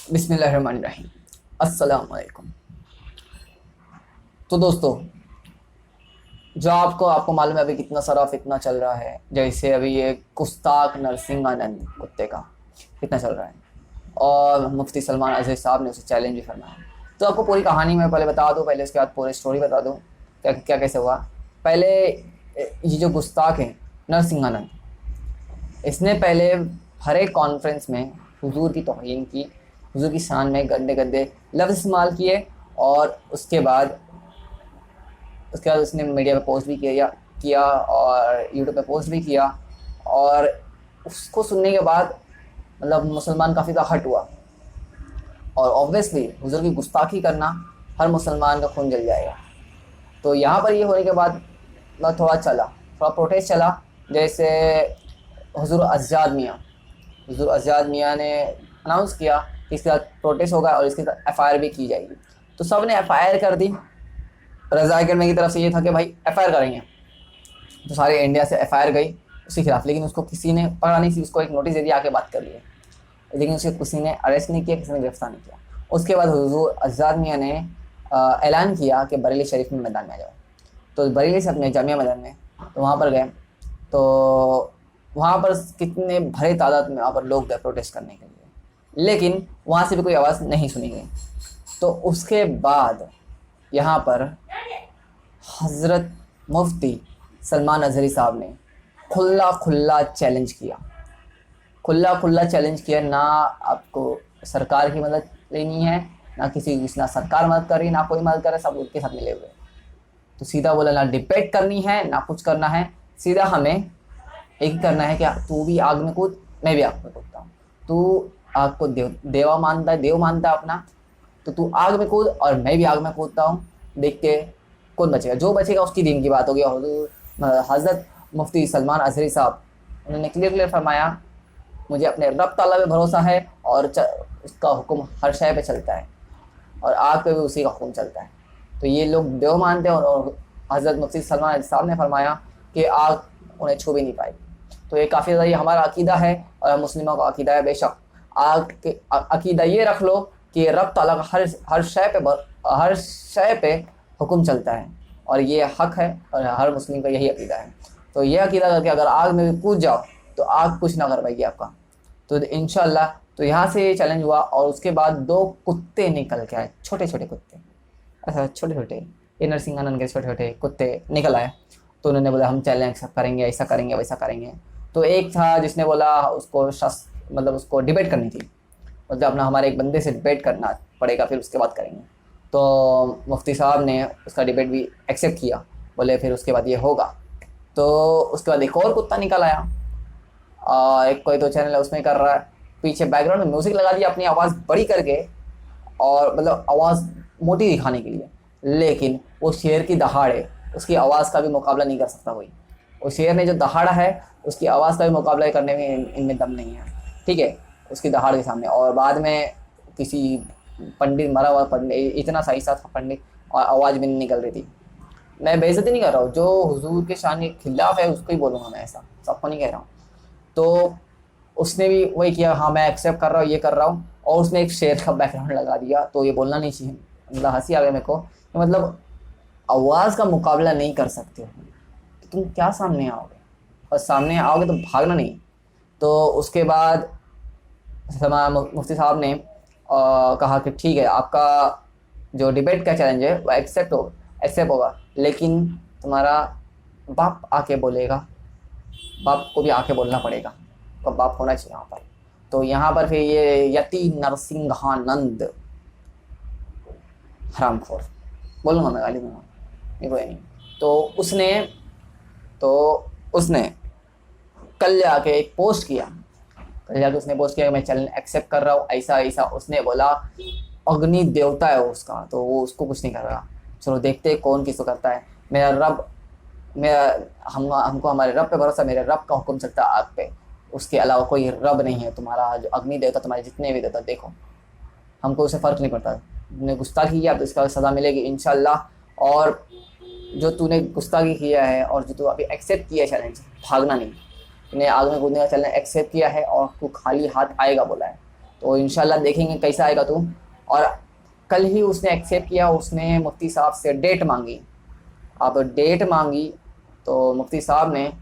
बिस्मिल्लाहिर्रहमानिर्रहीम। अस्सलाम वालेकुम। तो दोस्तों, जो आपको मालूम है अभी कितना सारा फितना चल रहा है। जैसे अभी ये गुस्ताख नरसिंहानंद कुत्ते का कितना चल रहा है, और मुफ्ती सलमान अज़हरी साहब ने उसे चैलेंज भी फरमाया। तो आपको पूरी कहानी मैं पहले बता दूं, पहले उसके बाद पूरी स्टोरी बता दूं क्या क्या कैसे हुआ। पहले ये जो गुस्ताख है नरसिंहानंद, इसने पहले हर एक कॉन्फ्रेंस में हुजूर की तौहीन की, हुजूर की शान में गंदे गंदे लफ्ज़ इस्तेमाल किए। और उसके बाद उसने मीडिया पे पोस्ट भी किया और यूट्यूब पे पोस्ट भी किया। और उसको सुनने के बाद मतलब मुसलमान काफ़ी ज़्यादा हट हुआ। और ऑब्वियसली हुजूर की गुस्ताखी करना, हर मुसलमान का खून जल जाएगा। तो यहाँ पर ये होने के बाद मतलब थोड़ा प्रोटेस्ट चला। जैसे हुजूर अज़्ज़ाद मियाँ ने अनाउंस किया कि इसके साथ प्रोटेस्ट होगा और इसके साथ एफ़आईआर भी की जाएगी। तो सब ने एफ़आईआर कर दी। रज़ा अकरमी की तरफ से ये था कि भाई एफ़आईआर करेंगे, तो सारे इंडिया से एफ़आईआर गई उसके खिलाफ। लेकिन उसको किसी ने पकड़ा नहीं, उसको एक नोटिस दे दिया आके बात कर लिए, लेकिन उसे किसी ने अरेस्ट नहीं किया, किसी ने गिरफ्तार नहीं किया। उसके बाद हुजूर अज़्ज़ाद मियाँ ने ऐलान किया कि बरेली शरीफ में मैदान में आ जाओ। तो बरेली से अपने जामिया मैदान में, तो वहाँ पर गए। तो वहाँ पर कितने भरे तादाद में वहाँ पर लोग गए प्रोटेस्ट करने के लिए, लेकिन वहाँ से भी कोई आवाज़ नहीं सुनी गई। तो उसके बाद यहाँ पर हज़रत मुफ्ती सलमान अज़हरी साहब ने खुला खुला चैलेंज किया। ना आपको सरकार की मदद लेनी है, ना सरकार मदद कर रही है, ना कोई मदद कर रहा है, सब उनके साथ मिले हुए। तो सीधा बोला ना डिबेट करनी है ना कुछ करना है, सीधा हमें एक ही करना है कि तू भी आग में कूद, मैं भी आग में कूदता हूँ। तू आग को देव मानता है अपना, तो तू आग में कूद और मैं भी आग में कूदता हूँ। देख के कौन बचेगा, जो बचेगा उसकी दीन की बात होगी। हज़रत मुफ्ती सलमान अज़हरी साहब उन्होंने क्लियर फरमाया, मुझे अपने रब ताला पे भरोसा है और उसका हुक्म हर शय पे चलता है, और आग पे भी उसी का हुक्म चलता है। तो ये लोग देव मानते हैं, और हज़रत मुफ्ती सलमान साहब ने फरमाया कि आग उन्हें छू भी नहीं पाएगी। तो ये काफ़ी ज़्यादा ये हमारा अकीदा है और मुस्लिमों का अकीदा है। बेशक आग के अकीदा ये रख लो कि रब ताला का हर शय पे हुक्म चलता है, और ये हक है और हर मुस्लिम का यही अकीदा है। तो ये अकीदा करके अगर आग में भी कूद जाओ तो आग कुछ ना कर पाएगी आपका। तो इंशाल्लाह तो यहाँ से ये चैलेंज हुआ। और उसके बाद 2 कुत्ते निकल के आए, छोटे कुत्ते, अच्छा छोटे ये नरसिंहानंद के छोटे कुत्ते निकल आए। तो उन्होंने बोला हम चैलेंज एक्सेप्ट करेंगे, ऐसा करेंगे वैसा करेंगे। तो एक था जिसने बोला उसको डिबेट करनी थी, मतलब अपना हमारे एक बंदे से डिबेट करना पड़ेगा, फिर उसके बाद करेंगे। तो मुफ्ती साहब ने उसका डिबेट भी एक्सेप्ट किया, बोले फिर उसके बाद ये होगा। तो उसके बाद एक और कुत्ता निकल आया, एक कोई तो चैनल है उसमें कर रहा है, पीछे बैकग्राउंड में म्यूज़िक लगा दिया अपनी आवाज़ बड़ी करके, और मतलब आवाज़ मोटी दिखाने के लिए। लेकिन वो शेर की दहाड़ उसकी आवाज़ का भी मुकाबला नहीं कर सकता कोई। वो शेर ने जो दहाड़ा है उसकी आवाज़ का भी मुकाबला करने में इनमें दम नहीं है, ठीक है, उसकी दहाड़ के सामने। और बाद में किसी पंडित, मरा हुआ पंडित, इतना सही सा था पंडित, और आवाज़ भी नहीं निकल रही थी। मैं बेइज्जती नहीं कर रहा हूँ, जो हुजूर के शान के खिलाफ है उसको ही बोलूँगा मैं, ऐसा सबको नहीं कह रहा हूँ। तो उसने भी वही किया, हाँ मैं एक्सेप्ट कर रहा हूँ, ये कर रहा हूँ, और उसने एक शेर का बैकग्राउंड लगा दिया। तो ये बोलना नहीं चाहिए, मतलब हंसी आ गई मेरे को, तो मतलब आवाज़ का मुकाबला नहीं कर सकते हो तो तुम क्या सामने आओगे, और सामने आओगे तो भागना नहीं। तो उसके बाद मुफ्ती साहब ने कहा कि ठीक है, आपका जो डिबेट का चैलेंज है वो एक्सेप्ट होगा, लेकिन तुम्हारा बाप आके बोलेगा, बाप को भी आके बोलना पड़ेगा, तो बाप होना चाहिए यहाँ पर। तो यहाँ पर फिर ये यति नरसिंहानंद हरामखोर, बोलूँगा मैं, गाली दूंगा नहीं, कोई नहीं। तो उसने कल जाके एक पोस्ट किया, उसने पोस्ट किया कि मैं चैलेंज एक्सेप्ट कर रहा हूँ, ऐसा उसने बोला। अग्नि देवता है उसका, तो वो उसको कुछ नहीं कर रहा। चलो देखते हैं कौन किसको करता है। हमको हमारे रब पे भरोसा, मेरे रब का हुक्म चलता है आग पे, उसके अलावा कोई रब नहीं है। तुम्हारा जो अग्नि देवता, तुम्हारे जितने भी देवता, देखो हमको उससे फ़र्क नहीं पड़ता। तुमने गुस्ताखी किया तो इसका सज़ा मिलेगी इंशाल्लाह। और जो तूने गुस्ताखी किया है और जो तू अभी एक्सेप्ट किया है चैलेंज, भागना नहीं। तूने आग में कूदने का चैलेंज एक्सेप्ट किया है और तू खाली हाथ आएगा बोला है, तो इंशाल्लाह देखेंगे कैसा आएगा तू। और कल ही उसने एक्सेप्ट किया, उसने मुफ्ती साहब से डेट मांगी। अब डेट मांगी तो मुफ्ती साहब ने,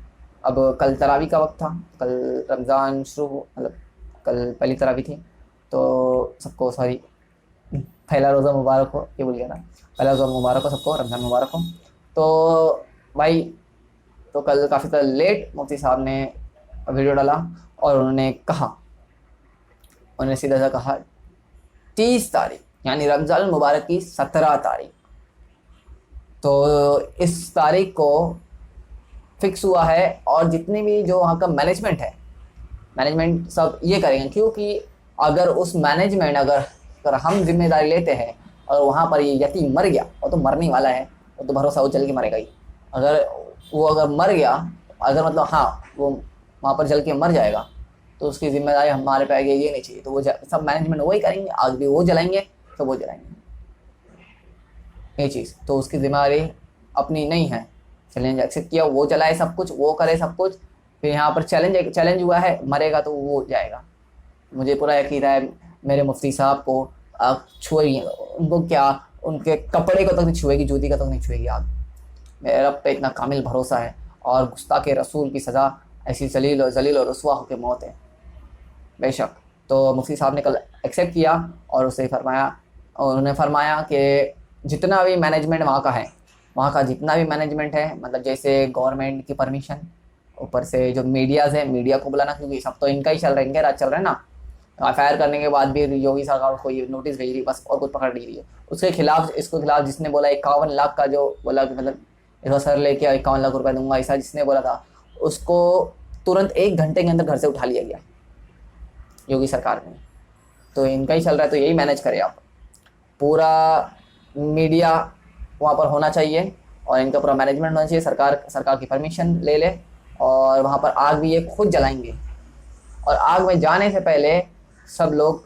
अब कल तरावी का वक्त था, कल रमज़ान शुरू, मतलब कल पहली तरावी थी, तो सबको सॉरी पहला रोज़ा मुबारक हो, ये बोल गया था, पहला रोज़ा मुबारक हो सबको, रमज़ान मुबारक हो। तो भाई तो कल काफ़ी ज़्यादा लेट मुफ्ती साहब ने वीडियो डाला और उन्होंने कहा, उन्होंने सीधा सा कहा 30 तारीख यानी रमज़ान मुबारक की 17 तारीख, तो इस तारीख को फिक्स हुआ है। और जितने भी जो वहाँ का मैनेजमेंट है, मैनेजमेंट सब ये करेंगे, क्योंकि अगर उस मैनेजमेंट अगर हम जिम्मेदारी लेते हैं और वहाँ पर ये यतीम मर गया, वो तो मरने वाला है, वो तो भरोसा वो जल के मरेगा ही। अगर मर गया, अगर मतलब हाँ वो वहाँ पर जल के मर जाएगा, तो उसकी जिम्मेदारी हमारे पे आएगी, ये नहीं चाहिए। तो वो सब मैनेजमेंट वही करेंगे, आग भी वो जलाएंगे, तो वो जलाएंगे ये चीज़, तो उसकी जिम्मेदारी अपनी नहीं है। चैलेंज एक्सेप्ट किया, वो जलाए सब कुछ, वो करे सब कुछ, फिर यहाँ पर चैलेंज हुआ है, मरेगा तो वो जाएगा। मुझे पूरा यकीन है मेरे मुफ्ती साहब को छुएगी, उनको क्या, उनके कपड़े को तक नहीं छुएगी, जूती का तक नहीं छुएगी आग। मेरे रब पे इतना कामिल भरोसा है। और गुस्ताखे रसूल की सज़ा ऐसी जलील और रुसवा होकर मौत है बेशक। तो मुफ्ती साहब ने कल एक्सेप्ट किया और उसे फरमाया, और उन्होंने फरमाया कि जितना भी मैनेजमेंट वहाँ का है, वहाँ का जितना भी मैनेजमेंट है, मतलब जैसे गवर्नमेंट की परमिशन, ऊपर से जो मीडियाज़ है, मीडिया को बुलाना, क्योंकि सब तो इनका ही चल रहा है, इनके राज चल रहा है ना। एफआईआर करने के बाद भी योगी सरकार को ये नोटिस भेज रही, बस और कुछ पकड़ नहीं रही है उसके खिलाफ। इसके खिलाफ जिसने बोला 51 लाख का, जो बोला कि मतलब इसका सर लेके 51 लाख रुपए दूंगा, ऐसा जिसने बोला था, उसको तुरंत 1 घंटे के अंदर घर से उठा लिया गया योगी सरकार ने। तो इनका ही चल रहा है, तो यही मैनेज करे आप। पूरा मीडिया वहाँ पर होना चाहिए और इनका पूरा मैनेजमेंट होना चाहिए, सरकार की परमिशन ले ले, और वहाँ पर आग भी ये खुद जलाएंगे। और आग में जाने से पहले सब लोग,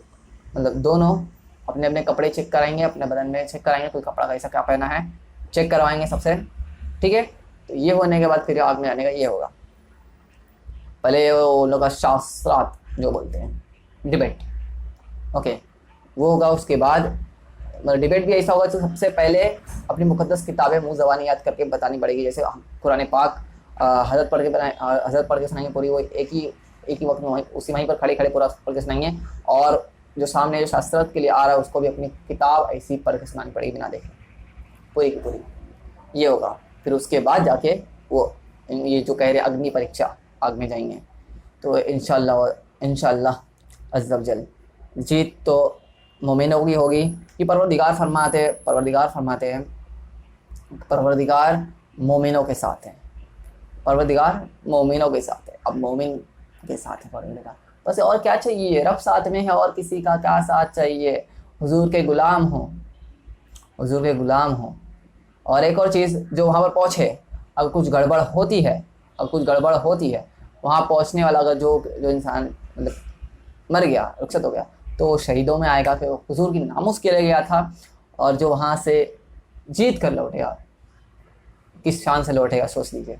मतलब दोनों, अपने अपने कपड़े चेक कराएंगे, अपने बदन में चेक कराएंगे, कोई कपड़ा कैसा क्या पहना है चेक करवाएंगे सबसे, ठीक है। तो ये होने के बाद फिर आग में जाने का ये होगा। पहले वो लोग का शास्त्रार्थ जो बोलते हैं, डिबेट, ओके, वो होगा। उसके बाद मतलब डिबेट भी ऐसा होगा तो सबसे पहले अपनी मुकद्दस किताबें मुँह ज़बानी याद करके बतानी पड़ेगी। जैसे कुरान पाक हज़रत पढ़ के सुनाएंगे पूरी, वो एक ही वक्त में उसी वहीं पर खड़े पूरा पढ़ के सुनाएंगे। और जो सामने जो शास्त्रार्थ के लिए आ रहा है उसको भी अपनी किताब ऐसी पढ़ के सुनानी पड़ेगी बिना देखे, पूरी की पूरी, ये होगा। फिर उसके बाद जाके वो ये जो कह रहे अग्नि परीक्षा, आग में जाएंगे। तो इंशाल्लाह अज़्ज़ व जल जीत तो मोमिनों की होगी। कि परवरदिगार फरमाते हैं परवरदिगार मोमिनों के साथ है, परवरदिगार मोमिनों के साथ है। अब मोमिन के साथ है परवरदिगार, बस और क्या चाहिए, रब साथ में है और किसी का क्या साथ चाहिए। हुजूर के गुलाम हो। और एक और चीज़, जो वहाँ पर पहुँचे, अगर कुछ गड़बड़ होती है, वहाँ पहुँचने वाला अगर जो इंसान मतलब मर गया, रुखसत हो गया, तो शहीदों में आएगा कि हुजूर की नामुस के लिए गया था और जो वहाँ से जीत कर लौटेगा, किस शान से लौटेगा सोच लीजिए।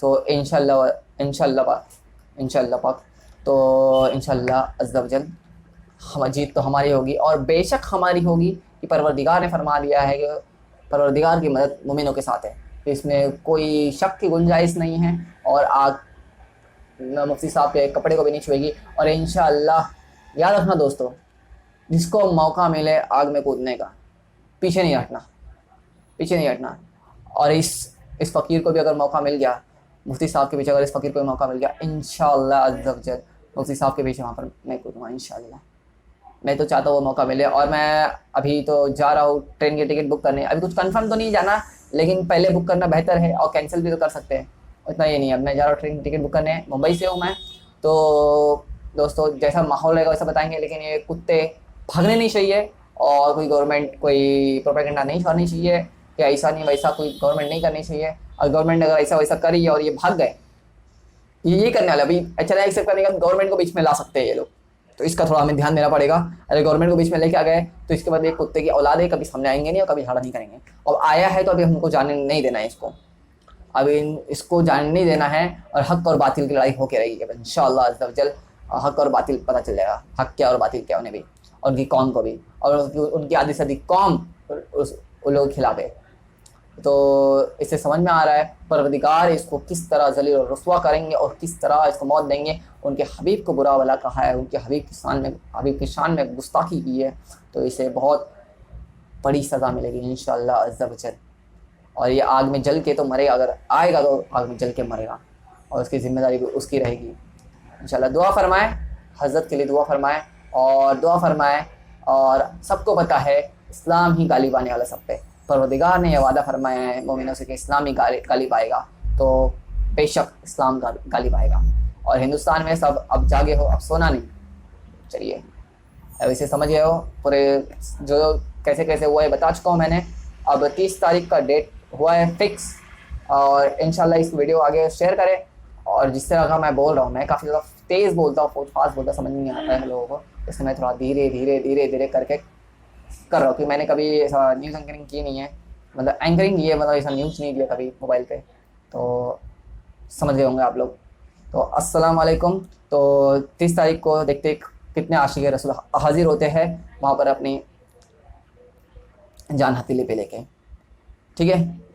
तो इंशाल्लाह पाक, तो इंशाल्लाह अज़्ज़ व जल हम जीत तो हमारी होगी, और बेशक हमारी होगी कि परवरदिगार ने फरमा दिया है कि परवरदिगार की मदद मोमिनों के साथ है। तो इसमें कोई शक की गुंजाइश नहीं है। और आग मुफ्ती साहब के कपड़े को भी नहीं छुएगी। और इंशाअल्लाह याद रखना दोस्तों, जिसको मौका मिले आग में कूदने का, पीछे नहीं हटना। और इस फ़कीर को भी अगर मौका मिल गया, मुफ्ती साहब के पीछे अगर इस फ़कीर को भी मौका मिल गया, इंशाअल्लाह अज़्ज़ व जल मुफ्ती साहब के पीछे वहाँ पर मैं कूदूँगा इंशाअल्लाह। मैं तो चाहता हूँ वो मौका मिले। और मैं अभी तो जा रहा हूँ ट्रेन की टिकट बुक करने, अभी कुछ कंफर्म तो नहीं जाना, लेकिन पहले बुक करना बेहतर है, और कैंसिल भी तो कर सकते हैं, उतना ये नहीं है। अब मैं जा रहा हूँ ट्रेन की टिकट बुक करने, मुंबई से हूँ मैं। तो दोस्तों जैसा माहौल रहेगा वैसा बताएंगे, लेकिन ये कुत्ते भागने नहीं चाहिए, और कोई गवर्नमेंट कोई प्रोपेगेंडा नहीं करनी चाहिए कि ऐसा नहीं वैसा, कोई गवर्नमेंट नहीं करनी चाहिए। और गवर्नमेंट अगर ऐसा वैसा करी और ये भाग गए, ये करने वाला, अभी अच्छा एक्सेप्ट करने का गवर्नमेंट को बीच में ला सकते हैं ये लोग, तो इसका थोड़ा हमें ध्यान देना पड़ेगा। अगर गवर्नमेंट को बीच में लेके आ गए तो इसके बाद एक कुत्ते की औलाद है, कभी सामने आएंगे नहीं और कभी झगड़ा नहीं करेंगे। और आया है तो अभी हमको जाने नहीं देना है इसको, अभी इसको जाने नहीं देना है, और हक और बातिल की लड़ाई होके रहेगी। इंशाअल्लाह अज़्ज़ व जल हक और बातिल पता चल जाएगा, हक क्या और बातिल क्या, उन्हें भी और उनकी कौम को भी, और उनकी आधी से अधिक कौम उन लोगों के खिलाफ है। तो इससे समझ में आ रहा है परवरदिगार इसको किस तरह जलील और रुस्वा करेंगे और किस तरह इसको मौत देंगे। उनके हबीब को बुरा भला कहा है, उनके हबीब की शान में गुस्ताखी की है, तो इसे बहुत बड़ी सज़ा मिलेगी इंशाअल्लाह अज़्ज़ा वजल। और ये आग में जल के तो मरेगा, अगर आएगा तो आग में जल के मरेगा, और उसकी ज़िम्मेदारी भी उसकी रहेगी इंशाअल्लाह। दुआ फरमाएं, हज़रत के लिए दुआ फरमाएं और दुआ फरमाएं। और सबको पता है इस्लाम ही गालिब आने वाला सब पे, परवरदिगार ने यह वादा फरमाया है मोमिनों से कि इस्लाम ही गालिब आएगा, तो बेशक इस्लाम गालिब आएगा। और हिंदुस्तान में सब अब जागे हो, अब सोना नहीं। चलिए अब इसे समझ गए हो, पूरे जो कैसे कैसे हुआ है बता चुका हूँ मैंने। अब 30 तारीख का डेट हुआ है फिक्स, और इंशाल्लाह इस वीडियो आगे शेयर करें। और जिस तरह का मैं बोल रहा हूँ, मैं काफ़ी ज़्यादा तेज़ बोलता हूँ, फास्ट बोलता, समझ नहीं आता है लोगों को, इसलिए मैं थोड़ा धीरे धीरे धीरे धीरे करके कर रहा हूँ, क्योंकि मैंने कभी ऐसा न्यूज़ एंकरिंग की नहीं है, मतलब एंकरिंग की है, मतलब ऐसा न्यूज़ नहीं दिया कभी मोबाइल पे, तो समझ गए होंगे आप लोग। तो अस्सलाम वालेकुम। तो 30 तारीख को देखते कितने आशिक रसूल हाजिर होते हैं वहाँ पर अपनी जान हथेली पे लेके, ठीक है।